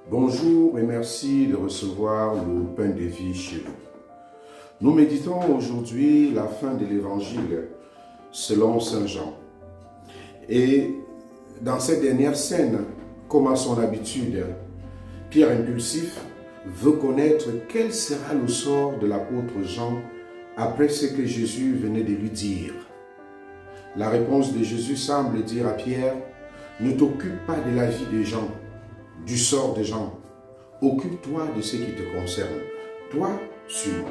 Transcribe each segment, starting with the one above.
Bonjour et merci de recevoir le pain de vie chez nous. Nous méditons aujourd'hui la fin de l'évangile selon Saint Jean. Et dans cette dernière scène, comme à son habitude, Pierre impulsif veut connaître quel sera le sort de l'apôtre Jean après ce que Jésus venait de lui dire. La réponse de Jésus semble dire à Pierre: ne t'occupe pas de la vie des gens, du sort des gens. Occupe-toi de ce qui te concerne. Toi, suis-moi.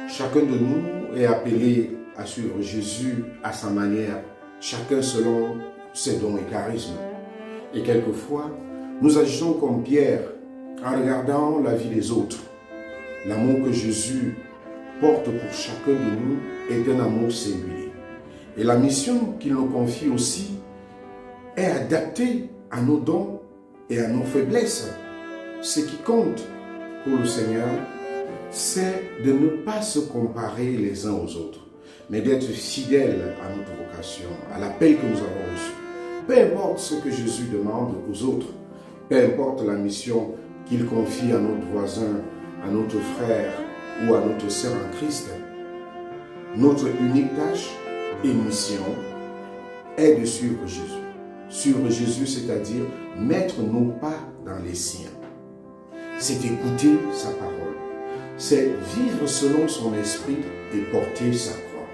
Chacun de nous est appelé à suivre Jésus à sa manière, chacun selon ses dons et charismes. Et quelquefois, nous agissons comme Pierre en regardant la vie des autres. L'amour que Jésus porte pour chacun de nous est un amour singulier. Et la mission qu'il nous confie aussi est adaptée à nos dons et à nos faiblesses. Ce qui compte pour le Seigneur, c'est de ne pas se comparer les uns aux autres, mais d'être fidèles à notre vocation, à l'appel que nous avons reçu. Peu importe ce que Jésus demande aux autres, peu importe la mission qu'il confie à notre voisin, à notre frère ou à notre sœur en Christ, notre unique tâche et mission est de suivre Jésus. Suivre Jésus, c'est-à-dire mettre nos pas dans les siens. C'est écouter sa parole. C'est vivre selon son esprit et porter sa croix.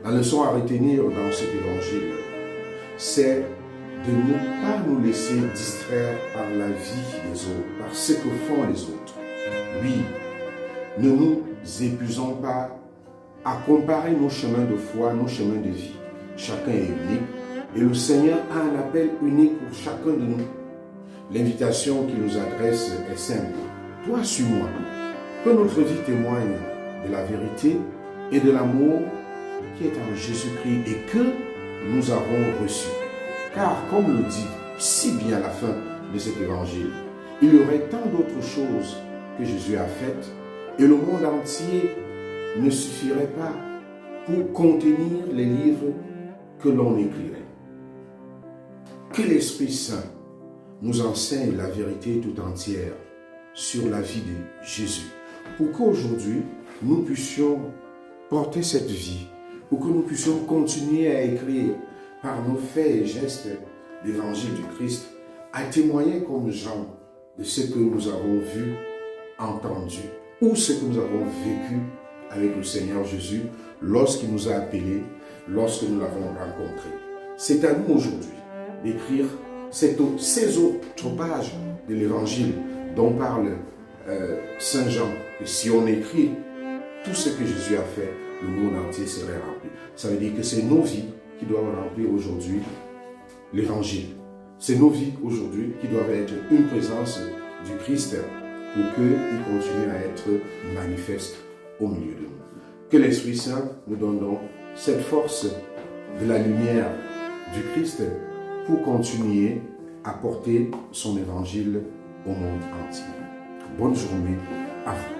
La leçon à retenir dans cet évangile, c'est de ne pas nous laisser distraire par la vie des autres, par ce que font les autres. Oui, ne nous épuisons pas à comparer nos chemins de foi, nos chemins de vie. Chacun est unique. Et le Seigneur a un appel unique pour chacun de nous. L'invitation qu'il nous adresse est simple. Toi, suis-moi. Que notre vie témoigne de la vérité et de l'amour qui est en Jésus-Christ et que nous avons reçu. Car, comme le dit si bien à la fin de cet évangile, il y aurait tant d'autres choses que Jésus a faites et le monde entier ne suffirait pas pour contenir les livres que l'on écrirait. Que l'Esprit Saint nous enseigne la vérité tout entière sur la vie de Jésus, pour qu'aujourd'hui nous puissions porter cette vie, pour que nous puissions continuer à écrire par nos faits et gestes l'évangile du Christ, à témoigner comme Jean de ce que nous avons vu, entendu, ou ce que nous avons vécu avec le Seigneur Jésus lorsqu'il nous a appelés, lorsque nous l'avons rencontré. C'est à nous aujourd'hui d'écrire ces autres pages de l'évangile dont parle Saint Jean. Et si on écrit tout ce que Jésus a fait, le monde entier serait rempli. Ça veut dire que c'est nos vies qui doivent remplir aujourd'hui l'évangile. C'est nos vies aujourd'hui qui doivent être une présence du Christ pour qu'il continue à être manifeste au milieu de nous. Que l'Esprit Saint nous donne donc cette force de la lumière du Christ pour continuer à porter son évangile au monde entier. Bonne journée à vous.